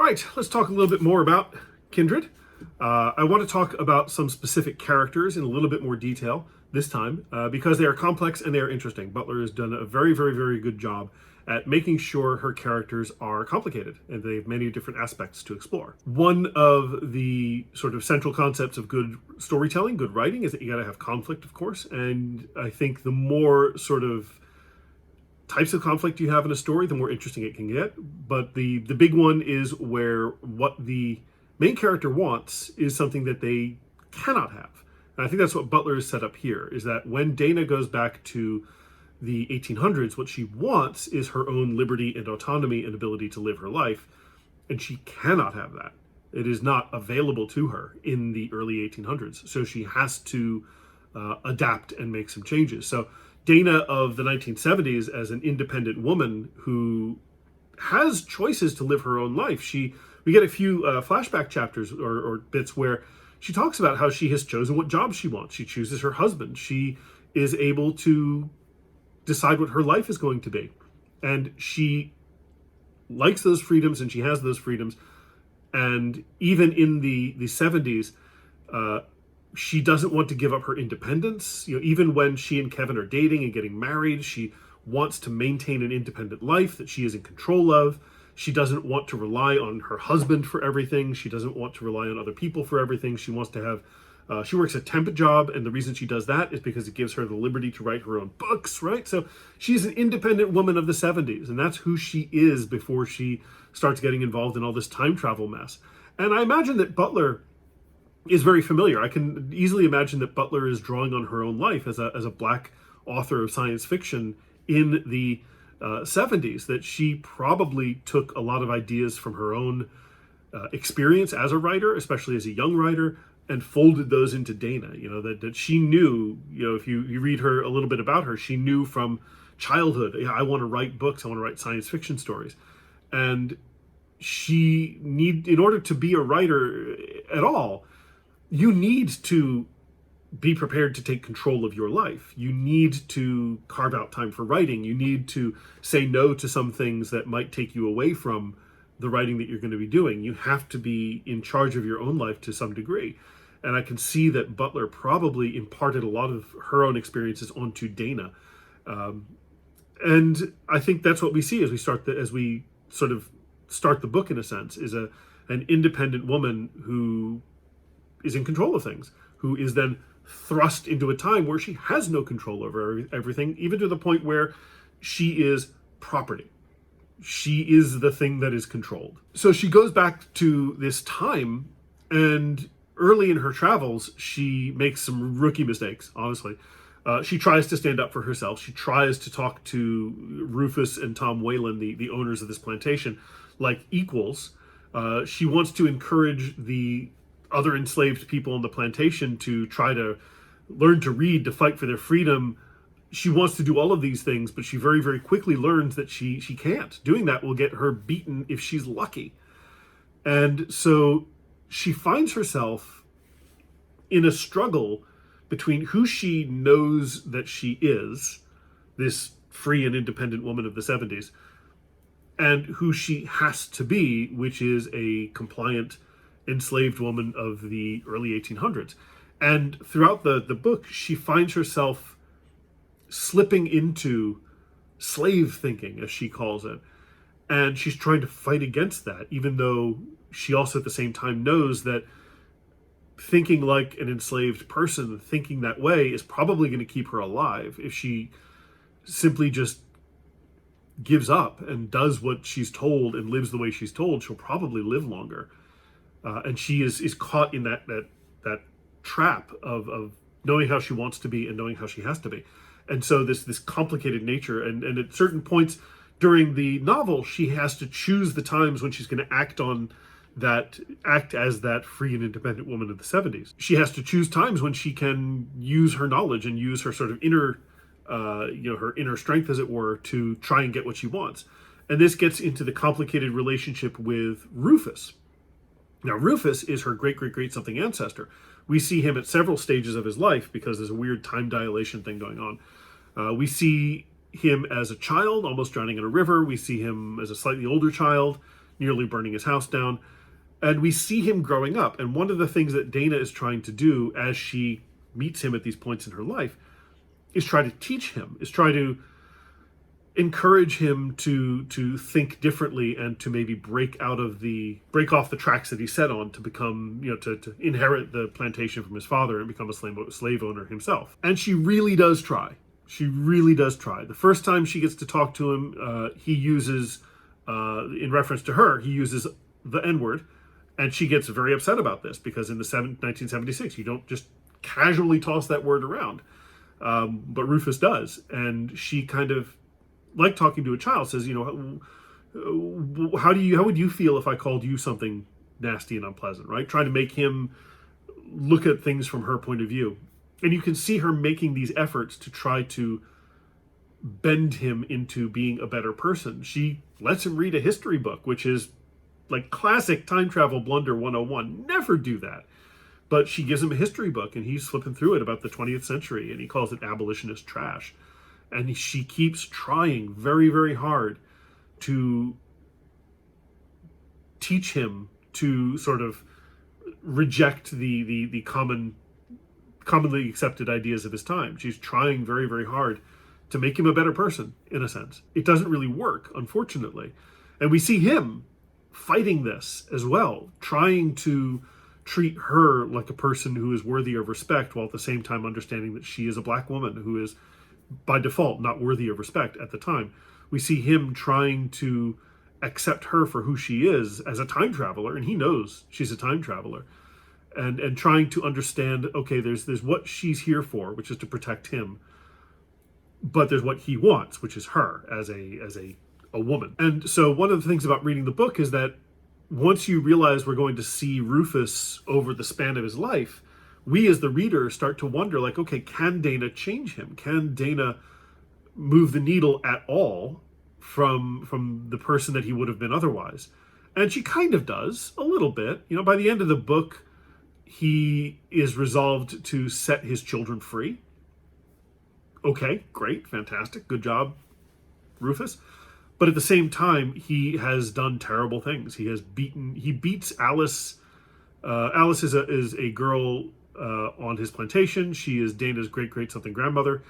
right, let's talk a little bit more about Kindred. I want to talk about some specific characters in a little bit more detail this time because they are complex and they are interesting. Butler has done a very, very, very good job at making sure her characters are complicated and they have many different aspects to explore. One of the sort of central concepts of good storytelling, good writing, is that you got to have conflict, of course. And I think the more sort of types of conflict you have in a story, the more interesting it can get. But the big one is where what the main character wants is something that they cannot have. And I think that's what Butler has set up here, is that when Dana goes back to the 1800s, what she wants is her own liberty and autonomy and ability to live her life, and she cannot have that. It is not available to her in the early 1800s, so she has to adapt and make some changes. So Dana of the 1970s, as an independent woman who has choices to live her own life, we get a few flashback chapters or bits where she talks about how she has chosen what job she wants. She chooses her husband. She is able to decide what her life is going to be. And she likes those freedoms and she has those freedoms. And even in the 70s, she doesn't want to give up her independence. You know, even when she and Kevin are dating and getting married, she wants to maintain an independent life that she is in control of. She doesn't want to rely on her husband for everything. She doesn't want to rely on other people for everything. She wants to have she works a temp job, and the reason she does that is because it gives her the liberty to write her own books, right? So she's an independent woman of the 70s, and that's who she is before she starts getting involved in all this time travel mess. And I imagine that Butler is very familiar. I can easily imagine that Butler is drawing on her own life as a Black author of science fiction in the 70s, that she probably took a lot of ideas from her own experience as a writer, especially as a young writer, and folded those into Dana. You know, that she knew, you know, if you read her a little bit about her, she knew from childhood, I want to write books, I want to write science fiction stories. And in order to be a writer at all, you need to be prepared to take control of your life. You need to carve out time for writing. You need to say no to some things that might take you away from the writing that you're going to be doing. You have to be in charge of your own life to some degree. And I can see that Butler probably imparted a lot of her own experiences onto Dana. And I think that's what we see as we start the book, in a sense, is an independent woman who is in control of things, who is then thrust into a time where she has no control over everything, even to the point where she is property. She is the thing that is controlled. So she goes back to this time, and early in her travels, she makes some rookie mistakes, honestly. She tries to stand up for herself. She tries to talk to Rufus and Tom Whalen, the owners of this plantation, like equals. She wants to encourage the other enslaved people on the plantation to try to learn to read, to fight for their freedom. She wants to do all of these things, but she very, very quickly learns that she can't. Doing that will get her beaten if she's lucky. And so she finds herself in a struggle between who she knows that she is, this free and independent woman of the 70s, and who she has to be, which is a compliant enslaved woman of the early 1800s. And throughout the book, she finds herself slipping into slave thinking, as she calls it. And she's trying to fight against that, even though she also at the same time knows that thinking like an enslaved person, thinking that way, is probably going to keep her alive. If she simply just gives up and does what she's told and lives the way she's told, she'll probably live longer. And she is caught in that trap of knowing how she wants to be and knowing how she has to be. And so this complicated nature, and at certain points during the novel, she has to choose the times when she's going to act as that free and independent woman of the 70s. She has to choose times when she can use her knowledge and use her sort of inner, her inner strength, as it were, to try and get what she wants. And this gets into the complicated relationship with Rufus. Now, Rufus is her great something ancestor. We see him at several stages of his life because there's a weird time dilation thing going on. We see him as a child, almost drowning in a river. We see him as a slightly older child, nearly burning his house down. And we see him growing up. And one of the things that Dana is trying to do as she meets him at these points in her life is try to teach him, is try to encourage him to think differently and to maybe break off the tracks that he set on to become, to inherit the plantation from his father and become a slave owner himself. And she really does try. She really does try. The first time she gets to talk to him, he uses, in reference to her, he uses the N-word, and she gets very upset about this because in the 1976, you don't just casually toss that word around. But Rufus does, and she kind of, like talking to a child, says, how would you feel if I called you something nasty and unpleasant, right? Trying to make him look at things from her point of view. And you can see her making these efforts to try to bend him into being a better person. She lets him read a history book, which is like classic time travel blunder 101. Never do that. But she gives him a history book, and he's flipping through it about the 20th century, and he calls it abolitionist trash. And she keeps trying very, very hard to teach him to sort of reject the commonly accepted ideas of his time. She's trying very, very hard to make him a better person, in a sense. It doesn't really work, unfortunately. And we see him fighting this as well, trying to treat her like a person who is worthy of respect, while at the same time understanding that she is a black woman who is by default not worthy of respect at the time. We see him trying to accept her for who she is as a time traveler, and he knows she's a time traveler, and trying to understand, okay, there's what she's here for, which is to protect him, but there's what he wants, which is her as a woman. And so one of the things about reading the book is that once you realize we're going to see Rufus over the span of his life, we as the reader start to wonder, like, okay, can Dana change him? Can Dana move the needle at all from the person that he would have been otherwise? And she kind of does, a little bit. By the end of the book, he is resolved to set his children free. Okay, great, fantastic, good job, Rufus. But at the same time, he has done terrible things. He beats Alice. Alice is a girl on his plantation. She is Dana's great something grandmother,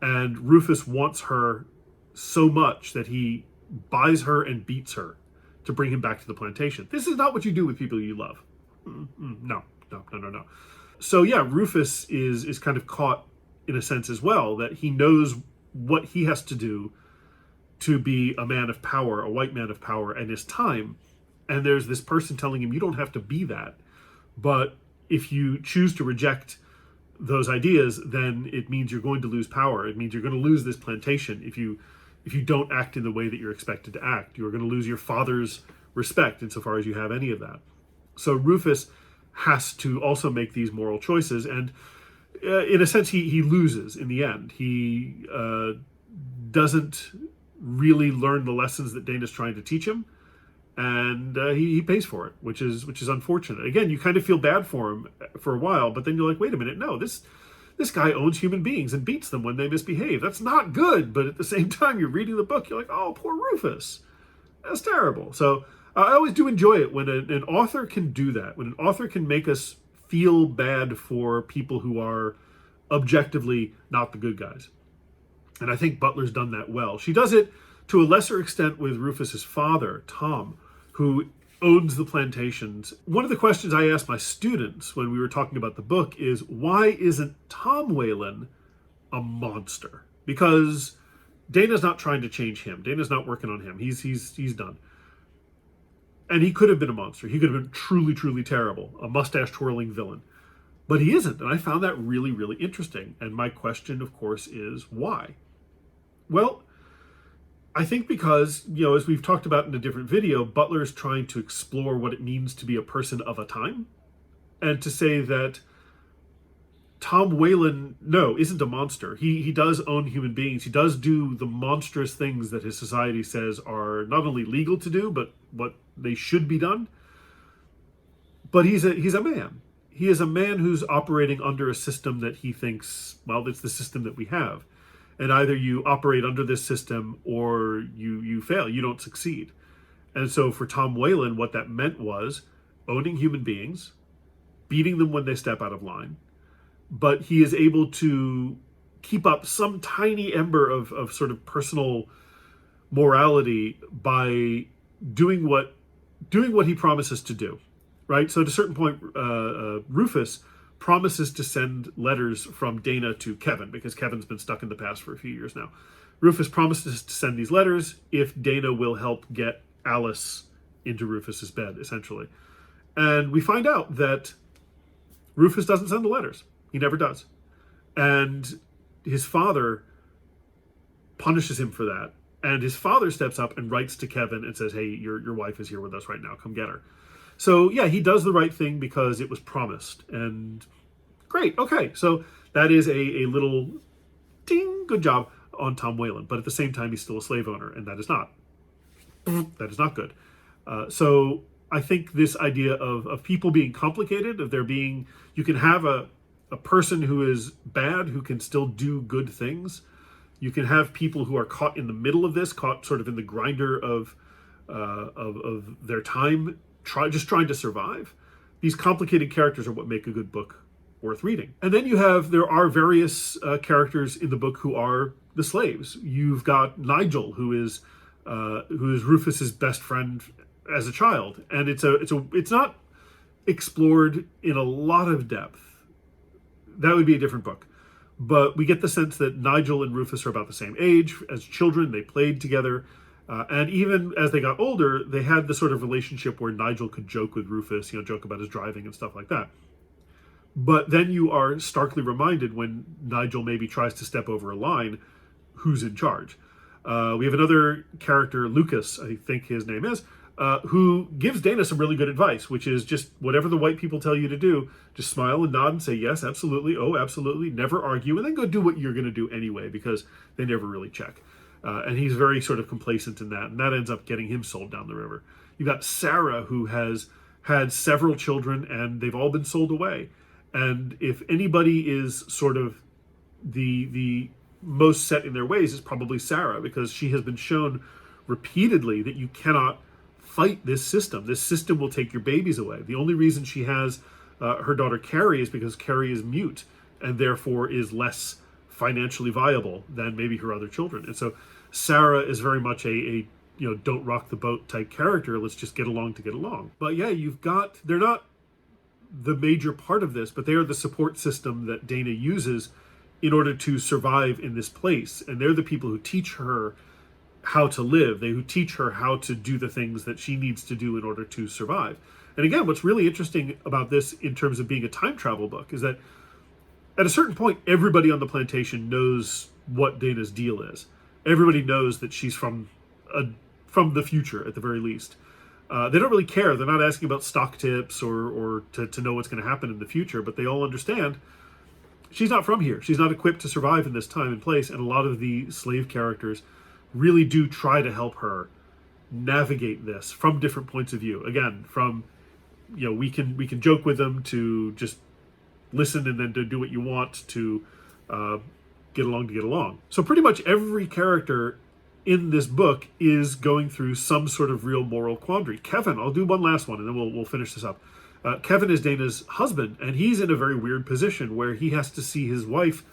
and Rufus wants her so much that he buys her and beats her to bring him back to the plantation. This is not what you do with people you love. No. So yeah, Rufus is kind of caught in a sense as well, that he knows what he has to do to be a man of power, a white man of power, and his time. And there's this person telling him, you don't have to be that. But if you choose to reject those ideas, then it means you're going to lose power. It means you're going to lose this plantation if you don't act in the way that you're expected to act. You're going to lose your father's respect insofar as you have any of that. So Rufus has to also make these moral choices, and in a sense, he loses in the end. He doesn't really learn the lessons that Dana's trying to teach him, and he pays for it, which is unfortunate. Again, you kind of feel bad for him for a while, but then you're like, wait a minute, no, this guy owns human beings and beats them when they misbehave. That's not good. But at the same time, you're reading the book, you're like, oh, poor Rufus. That's terrible. So I always do enjoy it when an author can do that, when an author can make us feel bad for people who are objectively not the good guys. And I think Butler's done that well. She does it to a lesser extent with Rufus's father, Tom, who owns the plantations. One of the questions I asked my students when we were talking about the book is, why isn't Tom Whalen a monster? Because Dana's not trying to change him. Dana's not working on him. He's done. And he could have been a monster. He could have been truly, truly terrible, a mustache-twirling villain. But he isn't, and I found that really, really interesting. And my question, of course, is why? Well, I think because, as we've talked about in a different video, Butler's trying to explore what it means to be a person of a time, and to say that Tom Whalen, isn't a monster. He does own human beings. He does do the monstrous things that his society says are not only legal to do, but what they should be done. But he's a man. He is a man who's operating under a system that he thinks, well, it's the system that we have. And either you operate under this system or you fail. You don't succeed. And so for Tom Whalen, what that meant was owning human beings, beating them when they step out of line, but he is able to keep up some tiny ember of sort of personal morality by doing what he promises to do, right? So at a certain point, Rufus promises to send letters from Dana to Kevin because Kevin's been stuck in the past for a few years now. Rufus promises to send these letters if Dana will help get Alice into Rufus's bed, essentially. And we find out that Rufus doesn't send the letters. He never does. And his father punishes him for that. And his father steps up and writes to Kevin and says, hey, your wife is here with us right now. Come get her. So, yeah, he does the right thing because it was promised. And great. Okay. So that is a little ding, good job on Tom Whalen. But at the same time, he's still a slave owner. And that is not good. So I think this idea of people being complicated, of there being, you can have a person who is bad who can still do good things. You can have people who are caught in the middle of this, caught sort of in the grinder of their time, just trying to survive. These complicated characters are what make a good book worth reading. And then there are various characters in the book who are the slaves. You've got Nigel, who is Rufus's best friend as a child, and it's not explored in a lot of depth. That would be a different book. But we get the sense that Nigel and Rufus are about the same age. As children, they played together. And even as they got older, they had the sort of relationship where Nigel could joke with Rufus, joke about his driving and stuff like that. But then you are starkly reminded when Nigel maybe tries to step over a line, who's in charge. We have another character, Lucas, I think his name is, who gives Dana some really good advice, which is just whatever the white people tell you to do, just smile and nod and say, yes, absolutely, oh, absolutely, never argue, and then go do what you're going to do anyway, because they never really check. And he's very sort of complacent in that, and that ends up getting him sold down the river. You've got Sarah, who has had several children, and they've all been sold away. And if anybody is sort of the most set in their ways, it's probably Sarah, because she has been shown repeatedly that you cannot fight this system. This system will take your babies away. The only reason she has her daughter Carrie is because Carrie is mute and therefore is less financially viable than maybe her other children. And so Sarah is very much a don't rock the boat type character. Let's just get along to get along. But yeah, they're not the major part of this, but they are the support system that Dana uses in order to survive in this place. And they're the people who teach her how to live. Who teach her how to do the things that she needs to do in order to survive. And again, what's really interesting about this in terms of being a time travel book is that at a certain point, everybody on the plantation knows what Dana's deal is. Everybody knows that she's from the future, at the very least. They don't really care. They're not asking about stock tips or to know what's going to happen in the future, but they all understand she's not from here. She's not equipped to survive in this time and place, and a lot of the slave characters really do try to help her navigate this from different points of view. Again, from we can joke with them to just listen and then to do what you want to get along to get along. So pretty much every character in this book is going through some sort of real moral quandary. Kevin, I'll do one last one and then we'll finish this up. Kevin is Dana's husband, and he's in a very weird position where he has to see his wife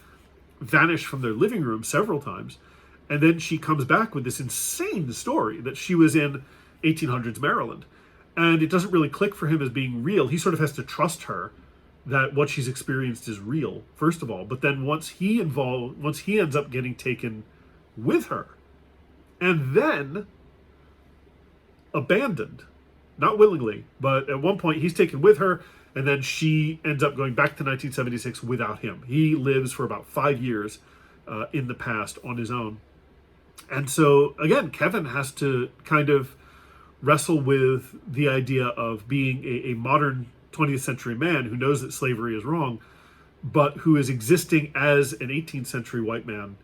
vanish from their living room several times. And then she comes back with this insane story that she was in 1800s Maryland. And it doesn't really click for him as being real. He sort of has to trust her that what she's experienced is real, first of all. But then once he ends up getting taken with her, and then abandoned, not willingly, but at one point he's taken with her, and then she ends up going back to 1976 without him. He lives for about 5 years in the past on his own. And so, again, Kevin has to kind of wrestle with the idea of being a modern 20th century man who knows that slavery is wrong, but who is existing as an 18th century white man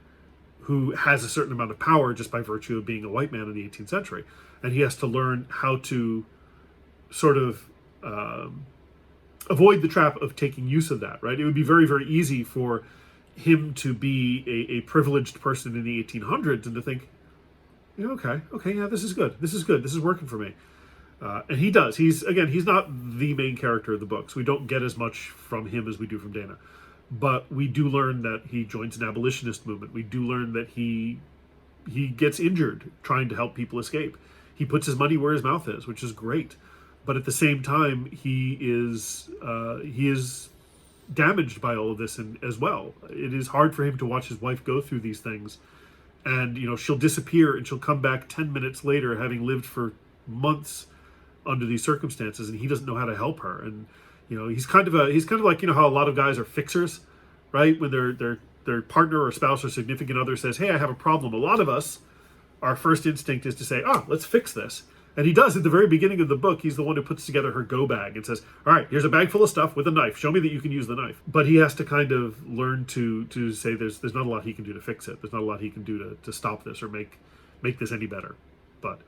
who has a certain amount of power just by virtue of being a white man in the 18th century. And he has to learn how to sort of avoid the trap of taking use of that, right? It would be very, very easy for him to be a privileged person in the 1800s and to think, Yeah, okay, yeah, this is good. This is good. This is working for me. And he does. He's not the main character of the books. We don't get as much from him as we do from Dana. But we do learn that he joins an abolitionist movement. We do learn that he gets injured trying to help people escape. He puts his money where his mouth is, which is great. But at the same time, he is damaged by all of this as well. It is hard for him to watch his wife go through these things, and she'll disappear and she'll come back 10 minutes later, having lived for months under these circumstances, and he doesn't know how to help her. And he's kind of like how a lot of guys are fixers, right? When their partner or spouse or significant other says, "Hey, I have a problem," a lot of us, our first instinct is to say, "Oh, let's fix this." And he does at the very beginning of the book. He's the one who puts together her go bag and says, "All right, here's a bag full of stuff with a knife. Show me that you can use the knife." But he has to kind of learn to say there's not a lot he can do to fix it. There's not a lot he can do to stop this or make this any better. But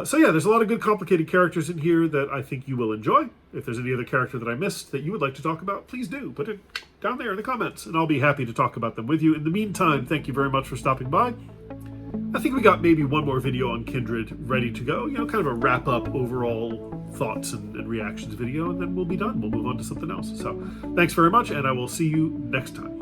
so yeah, there's a lot of good complicated characters in here that I think you will enjoy. If there's any other character that I missed that you would like to talk about, please do put it down there in the comments, and I'll be happy to talk about them with you. In the meantime, thank you very much for stopping by. I think we got maybe one more video on Kindred ready to go, kind of a wrap-up overall thoughts and reactions video, and then we'll be done. We'll move on to something else. So thanks very much, and I will see you next time.